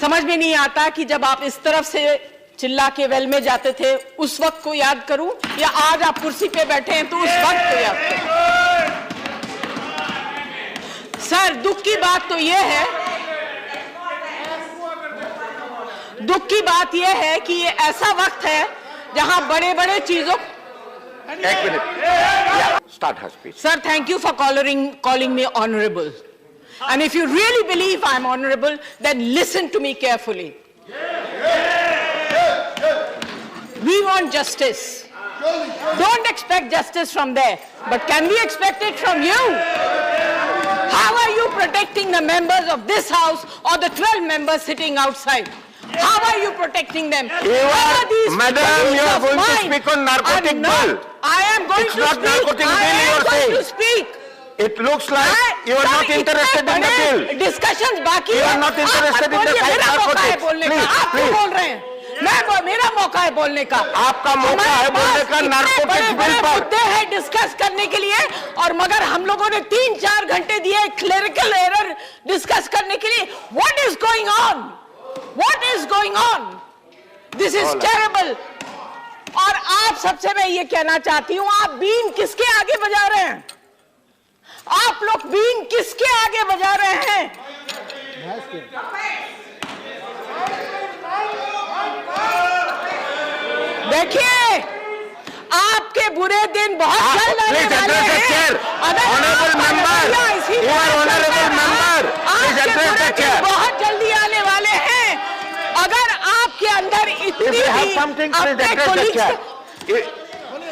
समझ में नहीं आता कि जब आप इस तरफ से चिल्ला के वेल में जाते थे उस वक्त को याद करूं या आज आप कुर्सी पे बैठे हैं तो उस वक्त को याद करूं। सर, दुख की बात यह है कि ये ऐसा वक्त है जहां बड़े बड़े चीजों। एक minute, start her speech. Sir, thank you for calling me honorable. And if you really believe I'm honorable, then listen to me carefully. We want justice. Don't expect justice from there. But can we expect it from you? How are you protecting the members of this house or the 12 members sitting outside? How are you protecting them? Madam, you are going to speak on narcotic bill. I am going to speak. Narcotic bill you are saying. It looks like you are not interested in the bill. Discussions बाकी है. You are not interested in the narcotics. Please. बोल रहे हैं. मेरा मौका है बोलने का. आपका मौका है बोलने का नारकोटिक्स बिल पर. मुद्दे हैं डिस्कस करने के लिए और मगर हम लोगों ने 3-4 घंटे दिए क्लेरिकल एरर डिस्कस करने के लिए. What is going on? What is going on? This is terrible. और आप सबसे मैं ये कहना चाहती हूं, आप बीन किसके आगे बजा रहे हैं? आप लोग बीन किसके आगे बजा रहे हैं? देखिए, आपके बुरे दिन बहुत जल्द आने वाले हैं। Honourable member, you are honourable member, please address the chair. बहुत जल्दी आने वाले हैं। अगर आपके अंदर इतनी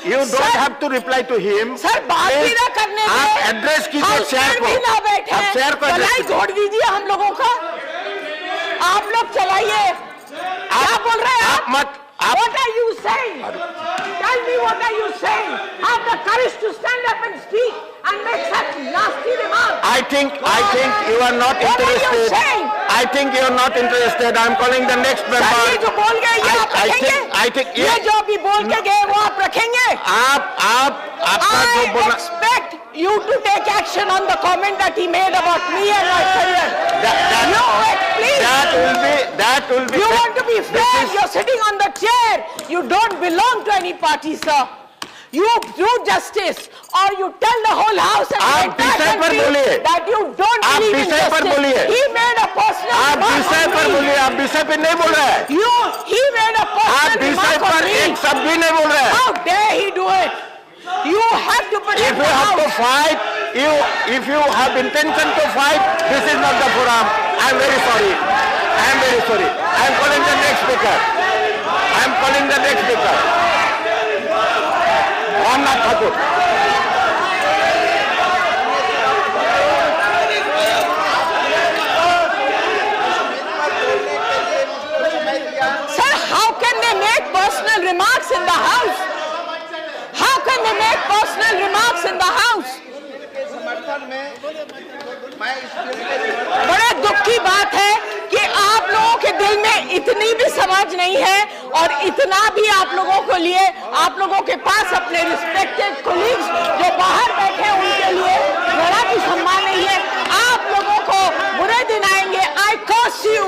You don't have to reply to him. Sir, बात भी ना करने दें। आप एड्रेस कीजिए शेयर को। ना बैठे। आप शेयर को चलाई छोड़ दीजिए हम लोगों का। आप लोग चलाइए। क्या बोल रहे हैं आप? What are you saying? Tell me what are you saying? Have the courage to stand up and speak and make such nasty remarks. I think you are not interested. What are you saying? I think you are not interested. I am calling the next member. ये जो बोल गए ये आप रखेंगे? I think ये जो अभी बोल के गए वो आप रखेंगे? आपका जो बोलना। I expect you to take action on the comment that he made about me and my career. Please. That will be. You want to be fair? You're sitting on the chair. You don't belong to any party, sir. You do justice, or you tell the whole house and आप विषय पर बोलिए. that you don't believe in विषय पर justice. बोलिए. He made a personal आप remark विषय on पर me. बोलिए. आप विषय पे नहीं बोल रहे हैं. He made a personal आप विषय remark on पर me. एक शब्द भी नहीं बोल रहे हैं. How dare he do it? You have to protect If you the have to house. fight, if you have intention to fight, this is not the forum. I am very sorry. I am very sorry. I am calling the next speaker. I am calling the next speaker. Ramnath Thakur. Sir, how can they make personal remarks in the house? How can they make personal remarks in the house? बड़े दुख की बात है कि आप लोगों के दिल में इतनी भी समझ नहीं है और इतना भी आप लोगों को लिए आप लोगों के पास अपने रिस्पेक्टेड कोलीग्स जो बाहर बैठे हैं उनके लिए जरा भी सम्मान नहीं है। आप लोगों को बुरे दिन आएंगे। आई कर्स you.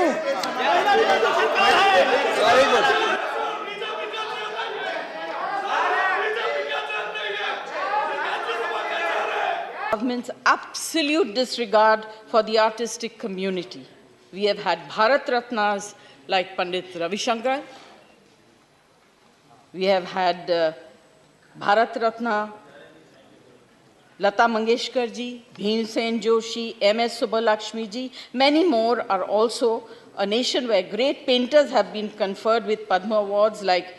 Government's absolute disregard for the artistic community. We have had Bharat Ratnas like Pandit Ravi Shankar. We have had Bharat Ratna Lata Mangeshkar ji, Bhimsen Joshi, M.S. Subbalakshmi ji. Many more are also a nation where great painters have been conferred with Padma Awards like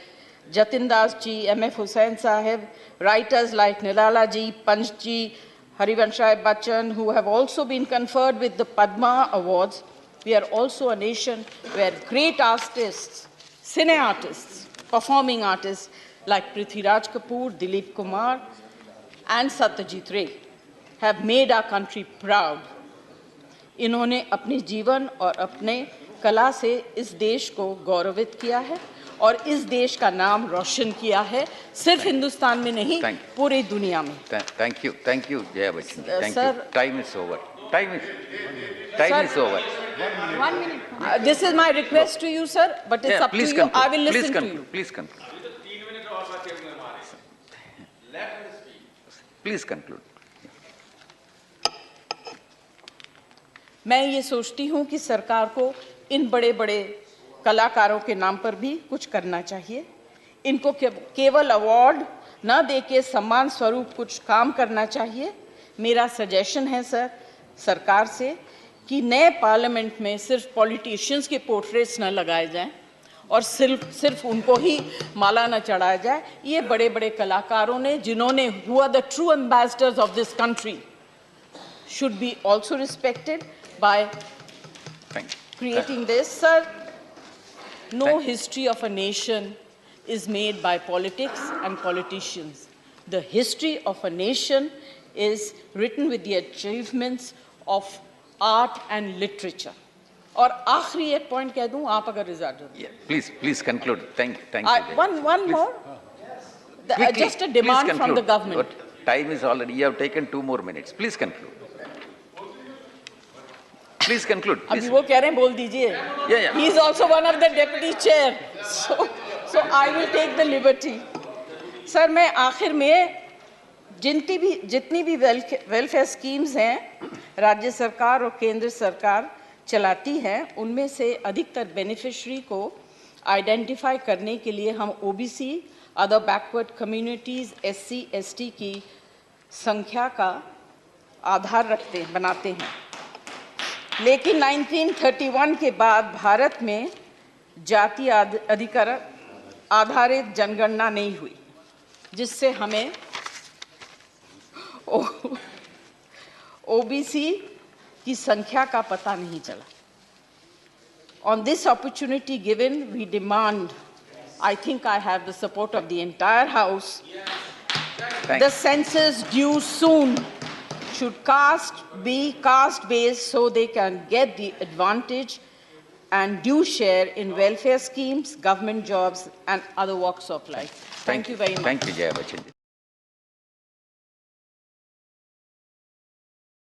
Jatin Das ji, M.F. Hussain Sahib, writers like Nirala ji, Panch ji, Harivansh Rai Bachchan, who have also been conferred with the Padma Awards. We are also a nation where great artists, cine artists, performing artists like Prithviraj Kapoor, Dilip Kumar, and Satyajit Ray have made our country proud. इन्होंने अपने जीवन और अपने कला से इस देश को गौरवित किया है और इस देश का नाम रोशन किया है, सिर्फ हिंदुस्तान में नहीं, पूरी दुनिया में। Thank you, Jaya Bachchan. Thank Sir, you. Time is over. Time is over. 1 minute. This is my request to you, sir, but it's Yeah, up to please you. conclude. I will Please listen to conclude. you. Please conclude. Please conclude. मैं ये सोचती हूँ कि सरकार को इन बड़े बड़े कलाकारों के नाम पर भी कुछ करना चाहिए। इनको केवल अवार्ड न देके सम्मान स्वरूप कुछ काम करना चाहिए। मेरा सजेशन है सर सरकार से कि नए पार्लियामेंट में सिर्फ पॉलिटिशियंस के पोर्ट्रेट्स न लगाए जाएं और सिर्फ उनको ही माला न चढ़ाया जाए। ये बड़े बड़े कलाकारों ने जिन्होंने who are the true ambassadors of this country should be also respected by Thank you. creating this. Sir, no history of a nation is made by politics and politicians. The history of a nation is written with the achievements of art and literature. और आखिरी एक point कह दूं आप अगर इजाजत दें। Yeah, please conclude. Thank you. One Please. more. Quickly, Just a please demand from conclude. the government. But time is already, you have taken 2 more minutes. Please conclude. Please conclude. अभी Please. वो कह रहे हैं बोल दीजिए। Yeah. He is also one of the deputy chair. So I will take the liberty. Sir मैं आखिर में जितनी भी वेलफेयर स्कीम्स हैं राज्य सरकार और केंद्र सरकार चलाती है उनमें से अधिकतर बेनिफिशियरी को आइडेंटिफाई करने के लिए हम OBC other backward communities SC ST की संख्या का आधार बनाते हैं। लेकिन 1931 के बाद भारत में जाति अधिकार आधारित जनगणना नहीं हुई जिससे हमें ओबीसी की संख्या का पता नहीं चला। On this opportunity given, we demand, I think I have the support of the entire House, the census due soon should be caste based so they can get the advantage and due share in welfare schemes, government jobs and other walks of life. Thank you very much. Thank you, Jaya Bachchan ji.